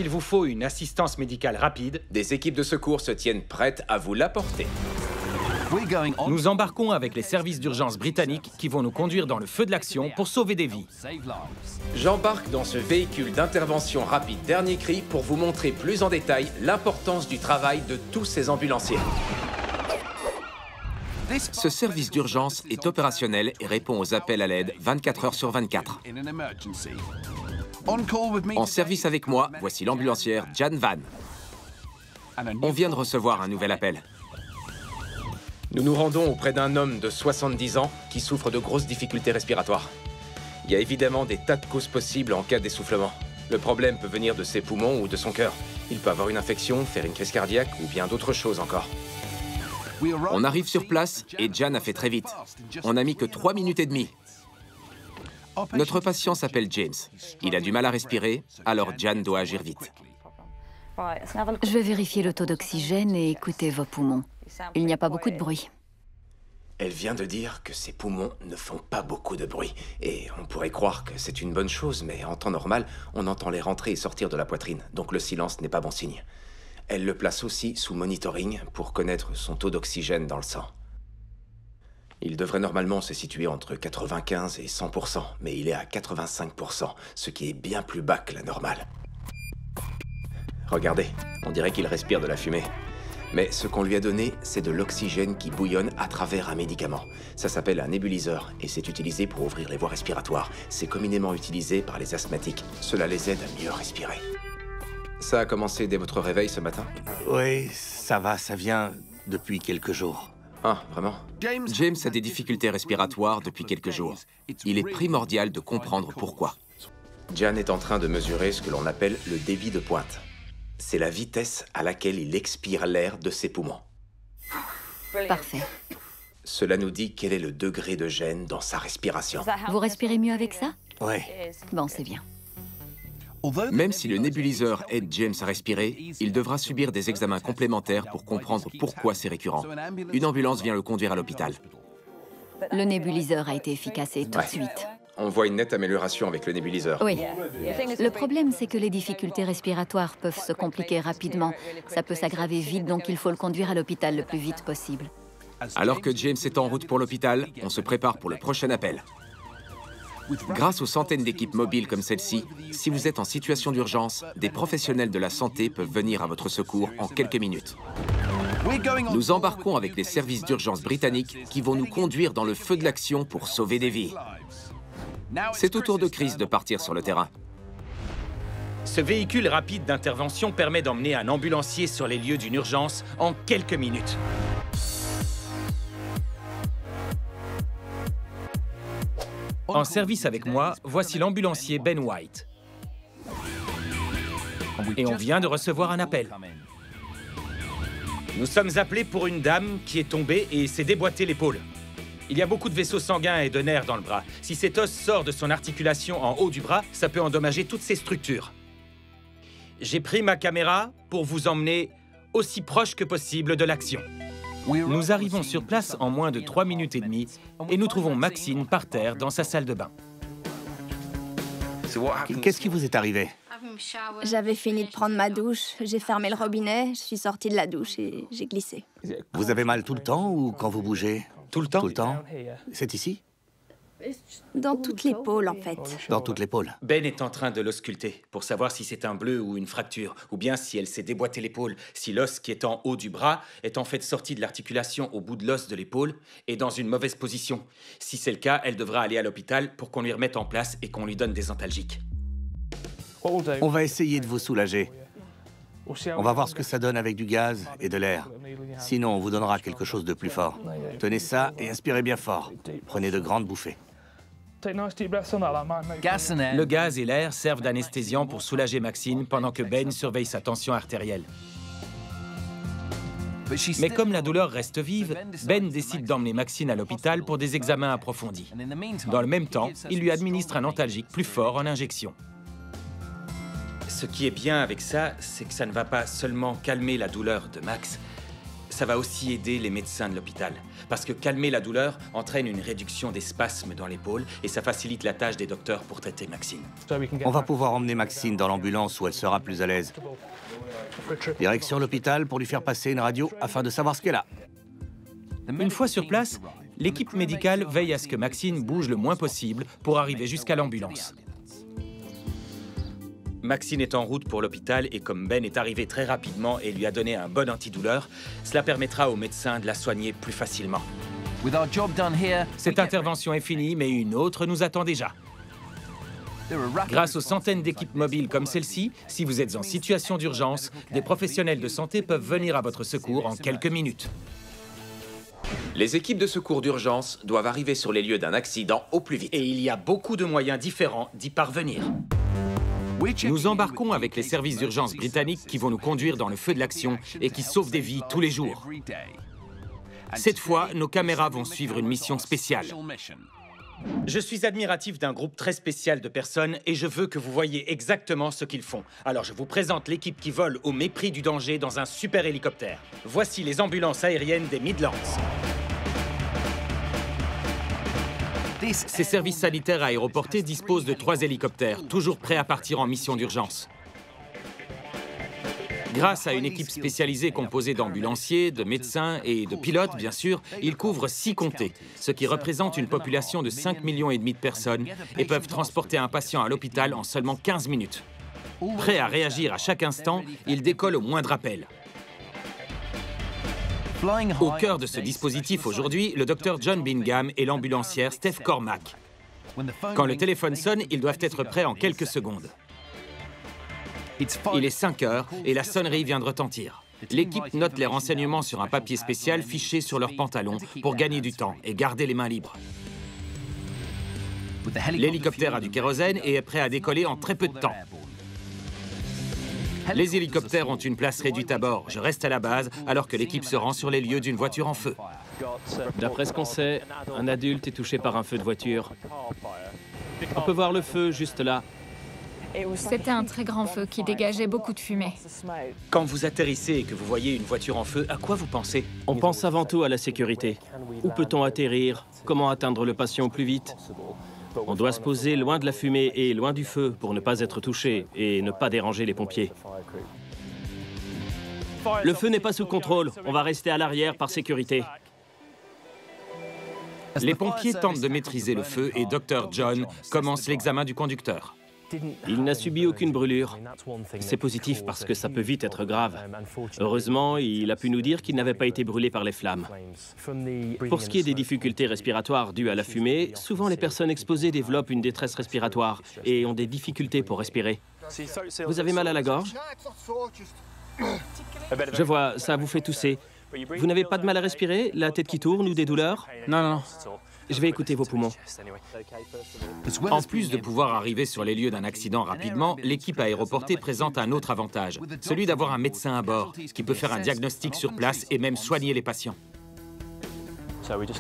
il vous faut une assistance médicale rapide, des équipes de secours se tiennent prêtes à vous l'apporter. nous embarquons avec les services d'urgence britanniques qui vont nous conduire dans le feu de l'action pour sauver des vies. J'embarque dans ce véhicule d'intervention rapide dernier cri pour vous montrer plus en détail l'importance du travail de tous ces ambulanciers. Ce service d'urgence est opérationnel et répond aux appels à l'aide 24 heures sur 24. En service avec moi, voici l'ambulancière Jan Van. On vient de recevoir un nouvel appel. Nous nous rendons auprès d'un homme de 70 ans qui souffre de grosses difficultés respiratoires. Il y a évidemment des tas de causes possibles en cas d'essoufflement. Le problème peut venir de ses poumons ou de son cœur. Il peut avoir une infection, faire une crise cardiaque ou bien d'autres choses encore. On arrive sur place et Jan a fait très vite. On n'a mis que 3 minutes et demie. Notre patient s'appelle James. Il a du mal à respirer, alors Jan doit agir vite. Je vais vérifier le taux d'oxygène et écouter vos poumons. Il n'y a pas beaucoup de bruit. Elle vient de dire que ses poumons ne font pas beaucoup de bruit. Et on pourrait croire que c'est une bonne chose, mais en temps normal, on entend les rentrer et sortir de la poitrine, donc le silence n'est pas bon signe. Elle le place aussi sous monitoring pour connaître son taux d'oxygène dans le sang. Il devrait normalement se situer entre 95 et 100%, mais il est à 85%, ce qui est bien plus bas que la normale. Regardez, on dirait qu'il respire de la fumée. Mais ce qu'on lui a donné, c'est de l'oxygène qui bouillonne à travers un médicament. Ça s'appelle un nébuliseur et c'est utilisé pour ouvrir les voies respiratoires. C'est communément utilisé par les asthmatiques. Cela les aide à mieux respirer. Ça a commencé dès votre réveil ce matin? Oui, ça va, ça vient depuis quelques jours. Ah, vraiment? James a des difficultés respiratoires depuis quelques jours. Il est primordial de comprendre pourquoi. Jan est en train de mesurer ce que l'on appelle le débit de pointe. C'est la vitesse à laquelle il expire l'air de ses poumons. Parfait. Cela nous dit quel est le degré de gêne dans sa respiration. Vous respirez mieux avec ça? Oui. Bon, c'est bien. Même si le nébuliseur aide James à respirer, il devra subir des examens complémentaires pour comprendre pourquoi c'est récurrent. Une ambulance vient le conduire à l'hôpital. Le nébuliseur a été effacé tout de suite. On voit une nette amélioration avec le nébuliseur. Oui. Le problème, c'est que les difficultés respiratoires peuvent se compliquer rapidement. Ça peut s'aggraver vite, donc il faut le conduire à l'hôpital le plus vite possible. Alors que James est en route pour l'hôpital, on se prépare pour le prochain appel. Grâce aux centaines d'équipes mobiles comme celle-ci, si vous êtes en situation d'urgence, des professionnels de la santé peuvent venir à votre secours en quelques minutes. Nous embarquons avec les services d'urgence britanniques qui vont nous conduire dans le feu de l'action pour sauver des vies. C'est au tour de Chris de partir sur le terrain. Ce véhicule rapide d'intervention permet d'emmener un ambulancier sur les lieux d'une urgence en quelques minutes. En service avec moi, voici l'ambulancier Ben White. Et on vient de recevoir un appel. Nous sommes appelés pour une dame qui est tombée et s'est déboîtée l'épaule. Il y a beaucoup de vaisseaux sanguins et de nerfs dans le bras. Si cet os sort de son articulation en haut du bras, ça peut endommager toutes ses structures. J'ai pris ma caméra pour vous emmener aussi proche que possible de l'action. Nous arrivons sur place en moins de 3 minutes et demie et nous trouvons Maxine par terre dans sa salle de bain. Qu'est-ce qui vous est arrivé? J'avais fini de prendre ma douche, j'ai fermé le robinet, je suis sortie de la douche et j'ai glissé. Vous avez mal tout le temps ou quand vous bougez? Tout le temps? Tout le temps? C'est ici? Dans toute l'épaule, en fait. Dans toute l'épaule. Ben est en train de l'ausculter pour savoir si c'est un bleu ou une fracture, ou bien si elle s'est déboîtée l'épaule, si l'os qui est en haut du bras est en fait sorti de l'articulation au bout de l'os de l'épaule et dans une mauvaise position. Si c'est le cas, elle devra aller à l'hôpital pour qu'on lui remette en place et qu'on lui donne des antalgiques. On va essayer de vous soulager. On va voir ce que ça donne avec du gaz et de l'air. Sinon, on vous donnera quelque chose de plus fort. Tenez ça et inspirez bien fort. Prenez de grandes bouffées. Le gaz et l'air servent d'anesthésiant pour soulager Maxine pendant que Ben surveille sa tension artérielle. Mais comme la douleur reste vive, Ben décide d'emmener Maxine à l'hôpital pour des examens approfondis. Dans le même temps, il lui administre un antalgique plus fort en injection. Ce qui est bien avec ça, c'est que ça ne va pas seulement calmer la douleur de Max, ça va aussi aider les médecins de l'hôpital. Parce que calmer la douleur entraîne une réduction des spasmes dans l'épaule et ça facilite la tâche des docteurs pour traiter Maxine. On va pouvoir emmener Maxine dans l'ambulance où elle sera plus à l'aise. Direction l'hôpital pour lui faire passer une radio afin de savoir ce qu'elle a. Une fois sur place, l'équipe médicale veille à ce que Maxine bouge le moins possible pour arriver jusqu'à l'ambulance. Maxine est en route pour l'hôpital et comme Ben est arrivé très rapidement et lui a donné un bon antidouleur, cela permettra aux médecins de la soigner plus facilement. Cette intervention est finie, mais une autre nous attend déjà. Grâce aux centaines d'équipes mobiles comme celle-ci, si vous êtes en situation d'urgence, des professionnels de santé peuvent venir à votre secours en quelques minutes. Les équipes de secours d'urgence doivent arriver sur les lieux d'un accident au plus vite. Et il y a beaucoup de moyens différents d'y parvenir. Nous embarquons avec les services d'urgence britanniques qui vont nous conduire dans le feu de l'action et qui sauvent des vies tous les jours. Cette fois, nos caméras vont suivre une mission spéciale. Je suis admiratif d'un groupe très spécial de personnes et je veux que vous voyiez exactement ce qu'ils font. Alors je vous présente l'équipe qui vole au mépris du danger dans un super hélicoptère. Voici les ambulances aériennes des Midlands. Ces services sanitaires aéroportés disposent de 3 hélicoptères, toujours prêts à partir en mission d'urgence. Grâce à une équipe spécialisée composée d'ambulanciers, de médecins et de pilotes, bien sûr, ils couvrent 6 comtés, ce qui représente une population de 5,5 millions de personnes et peuvent transporter un patient à l'hôpital en seulement 15 minutes. Prêts à réagir à chaque instant, ils décollent au moindre appel. Au cœur de ce dispositif aujourd'hui, le docteur John Bingham et l'ambulancière Steph Cormack. Quand le téléphone sonne, ils doivent être prêts en quelques secondes. Il est 5 heures et la sonnerie vient de retentir. L'équipe note les renseignements sur un papier spécial fiché sur leurs pantalons pour gagner du temps et garder les mains libres. L'hélicoptère a du kérosène et est prêt à décoller en très peu de temps. Les hélicoptères ont une place réduite à bord. Je reste à la base alors que l'équipe se rend sur les lieux d'une voiture en feu. D'après ce qu'on sait, un adulte est touché par un feu de voiture. On peut voir le feu juste là. C'était un très grand feu qui dégageait beaucoup de fumée. Quand vous atterrissez et que vous voyez une voiture en feu, à quoi vous pensez? On pense avant tout à la sécurité. Où peut-on atterrir? Comment atteindre le patient au plus vite? On doit se poser loin de la fumée et loin du feu pour ne pas être touché et ne pas déranger les pompiers. Le feu n'est pas sous contrôle. On va rester à l'arrière par sécurité. Les pompiers tentent de maîtriser le feu et Dr. John commence l'examen du conducteur. Il n'a subi aucune brûlure. C'est positif parce que ça peut vite être grave. Heureusement, il a pu nous dire qu'il n'avait pas été brûlé par les flammes. Pour ce qui est des difficultés respiratoires dues à la fumée, souvent les personnes exposées développent une détresse respiratoire et ont des difficultés pour respirer. Vous avez mal à la gorge? Je vois, ça vous fait tousser. Vous n'avez pas de mal à respirer? La tête qui tourne ou des douleurs? Non. Je vais écouter vos poumons. En plus de pouvoir arriver sur les lieux d'un accident rapidement, l'équipe aéroportée présente un autre avantage, celui d'avoir un médecin à bord, qui peut faire un diagnostic sur place et même soigner les patients.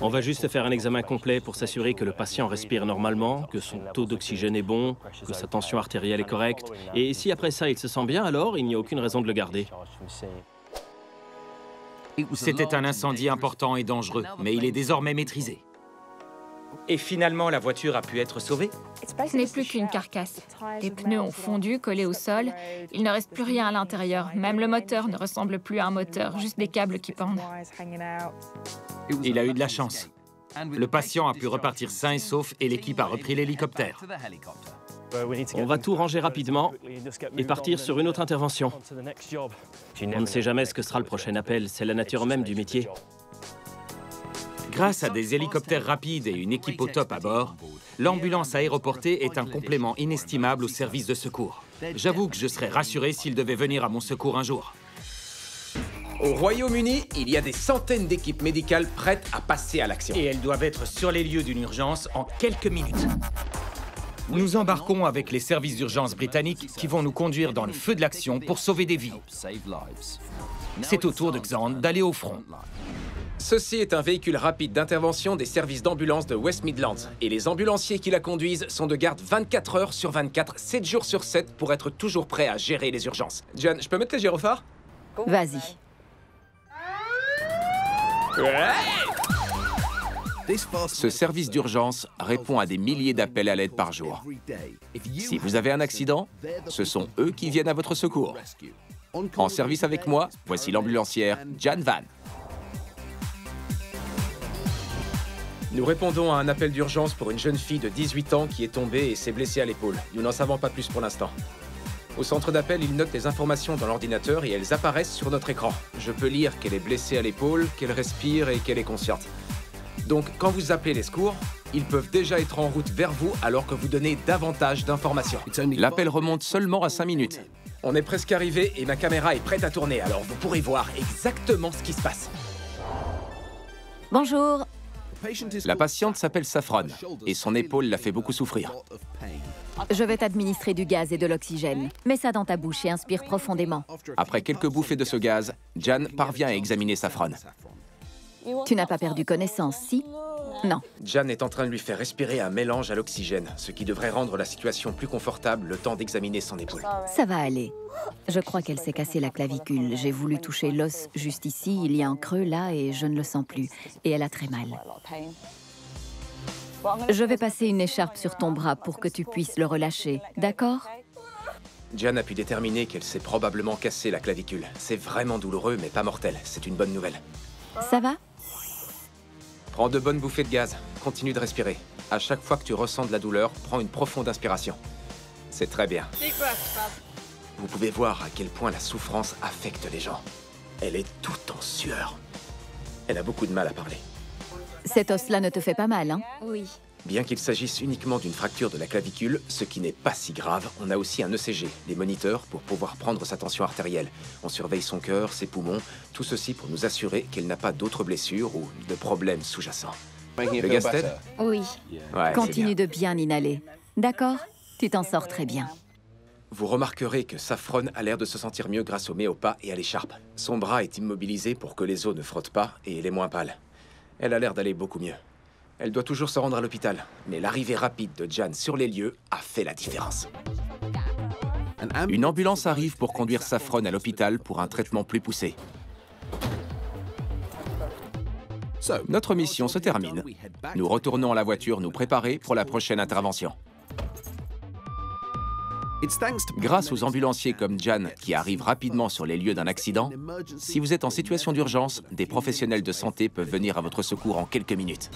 On va juste faire un examen complet pour s'assurer que le patient respire normalement, que son taux d'oxygène est bon, que sa tension artérielle est correcte. Et si après ça il se sent bien, alors il n'y a aucune raison de le garder. C'était un incendie important et dangereux, mais il est désormais maîtrisé. Et finalement, la voiture a pu être sauvée? Ce n'est plus qu'une carcasse. Les pneus ont fondu, collés au sol. Il ne reste plus rien à l'intérieur. Même le moteur ne ressemble plus à un moteur, juste des câbles qui pendent. Il a eu de la chance. Le patient a pu repartir sain et sauf et l'équipe a repris l'hélicoptère. On va tout ranger rapidement et partir sur une autre intervention. On ne sait jamais ce que sera le prochain appel. C'est la nature même du métier. Grâce à des hélicoptères rapides et une équipe au top à bord, l'ambulance aéroportée est un complément inestimable au service de secours. J'avoue que je serais rassuré s'il devait venir à mon secours un jour. Au Royaume-Uni, il y a des centaines d'équipes médicales prêtes à passer à l'action. Et elles doivent être sur les lieux d'une urgence en quelques minutes. Nous embarquons avec les services d'urgence britanniques qui vont nous conduire dans le feu de l'action pour sauver des vies. C'est au tour de Xand d'aller au front. Ceci est un véhicule rapide d'intervention des services d'ambulance de West Midlands. Et les ambulanciers qui la conduisent sont de garde 24 heures sur 24, 7 jours sur 7 pour être toujours prêts à gérer les urgences. John, je peux mettre les gyrophares? Vas-y. Ce service d'urgence répond à des milliers d'appels à l'aide par jour. Si vous avez un accident, ce sont eux qui viennent à votre secours. En service avec moi, voici l'ambulancière Jan Van. Nous répondons à un appel d'urgence pour une jeune fille de 18 ans qui est tombée et s'est blessée à l'épaule. Nous n'en savons pas plus pour l'instant. Au centre d'appel, ils notent les informations dans l'ordinateur et elles apparaissent sur notre écran. Je peux lire qu'elle est blessée à l'épaule, qu'elle respire et qu'elle est consciente. Donc, quand vous appelez les secours, ils peuvent déjà être en route vers vous alors que vous donnez davantage d'informations. L'appel remonte seulement à 5 minutes. On est presque arrivé et ma caméra est prête à tourner, alors vous pourrez voir exactement ce qui se passe. Bonjour. La patiente s'appelle Saffron et son épaule la fait beaucoup souffrir. Je vais t'administrer du gaz et de l'oxygène. Mets ça dans ta bouche et inspire profondément. Après quelques bouffées de ce gaz, Jan parvient à examiner Saffron. Tu n'as pas perdu connaissance, si? Non. Jan est en train de lui faire respirer un mélange à l'oxygène, ce qui devrait rendre la situation plus confortable le temps d'examiner son épaule. Ça va aller. Je crois qu'elle s'est cassée la clavicule. J'ai voulu toucher l'os juste ici, il y a un creux là et je ne le sens plus. Et elle a très mal. Je vais passer une écharpe sur ton bras pour que tu puisses le relâcher, d'accord? Jan a pu déterminer qu'elle s'est probablement cassé la clavicule. C'est vraiment douloureux, mais pas mortel. C'est une bonne nouvelle. Ça va? Prends de bonnes bouffées de gaz. Continue de respirer. À chaque fois que tu ressens de la douleur, prends une profonde inspiration. C'est très bien. Vous pouvez voir à quel point la souffrance affecte les gens. Elle est toute en sueur. Elle a beaucoup de mal à parler. Cet os-là ne te fait pas mal, hein? Oui. Bien qu'il s'agisse uniquement d'une fracture de la clavicule, ce qui n'est pas si grave, on a aussi un ECG, des moniteurs pour pouvoir prendre sa tension artérielle. On surveille son cœur, ses poumons, tout ceci pour nous assurer qu'elle n'a pas d'autres blessures ou de problèmes sous-jacents. Le gaz t'aide? Oui. Ouais, Continue de bien inhaler. D'accord? Tu t'en sors très bien. Vous remarquerez que Saffron a l'air de se sentir mieux grâce au méopas et à l'écharpe. Son bras est immobilisé pour que les os ne frottent pas et elle est moins pâle. Elle a l'air d'aller beaucoup mieux. Elle doit toujours se rendre à l'hôpital, mais l'arrivée rapide de Jan sur les lieux a fait la différence. Une ambulance arrive pour conduire Saffron à l'hôpital pour un traitement plus poussé. Notre mission se termine. Nous retournons à la voiture nous préparer pour la prochaine intervention. Grâce aux ambulanciers comme Jan qui arrivent rapidement sur les lieux d'un accident, si vous êtes en situation d'urgence, des professionnels de santé peuvent venir à votre secours en quelques minutes.